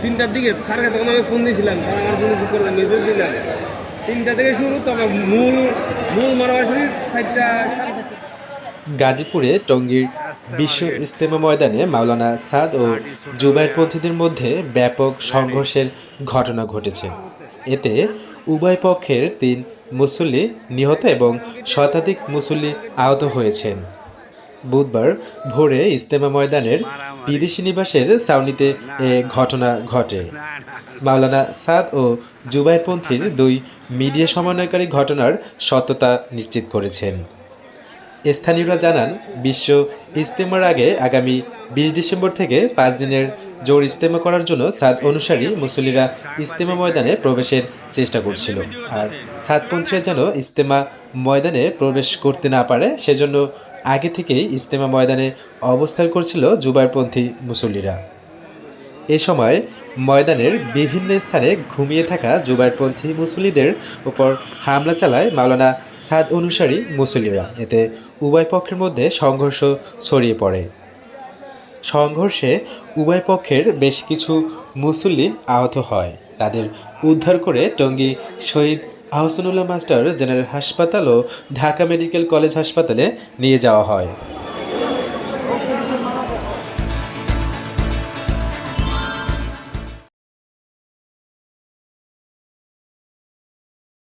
তিনটার দিকে স্যারকে তখন আমি ফোন দিয়েছিলাম, তারা আমার জন্য কি করলাম মেসেজ দিলাম। 3টা থেকে শুরু, তবে মূল মূল মারামারি 4টা। গাজীপুরে টঙ্গীর বিশ্ব ইজতেমা ময়দানে মাওলানা সাদ ও জুবায়েরপন্থীদের মধ্যে ব্যাপক সংঘর্ষের ঘটনা ঘটেছে। এতে উভয় পক্ষের 3 মুসল্লি নিহত এবং শতাধিক মুসল্লি আহত হয়েছেন। বুধবার ভোরে ইজতেমা ময়দানের বিদেশি নিবাসের ছাউনিতে এ ঘটনা ঘটে। মাওলানা সাদ ও জুবায়েরপন্থীর 2 মিডিয়া সমন্বয়কারী ঘটনার সত্যতা নিশ্চিত করেছেন। স্থানীয়রা জানান, বিশ্ব ইজতেমার আগে আগামী 20 ডিসেম্বর থেকে 5 দিনের জোর ইজতেমা করার জন্য সাদ অনুসারী মুসল্লিরা ইজতেমা ময়দানে প্রবেশের চেষ্টা করছিল। আর সাদপন্থীরা যেন ইজতেমা ময়দানে প্রবেশ করতে না পারে সেজন্য আগে থেকেই ইজতেমা ময়দানে অবস্থান করছিল জুবায়েরপন্থী মুসল্লিরা। এ সময় ময়দানের বিভিন্ন স্থানে ঘুমিয়ে থাকা জুবায়েরপন্থী মুসল্লিদের উপর হামলা চালায় মাওলানা সাদ অনুসারী মুসল্লিরা। এতে উভয় পক্ষের মধ্যে সংঘর্ষ ছড়িয়ে পড়ে। সংঘর্ষে উভয় পক্ষের বেশ কিছু মুসল্লি আহত হয়। তাদের উদ্ধার করে টঙ্গী শহীদ আহসানুল্লাহ মাস্টার জেনারেল হাসপাতাল ও ঢাকা মেডিকেল কলেজ হাসপাতালে নিয়ে যাওয়া হয়।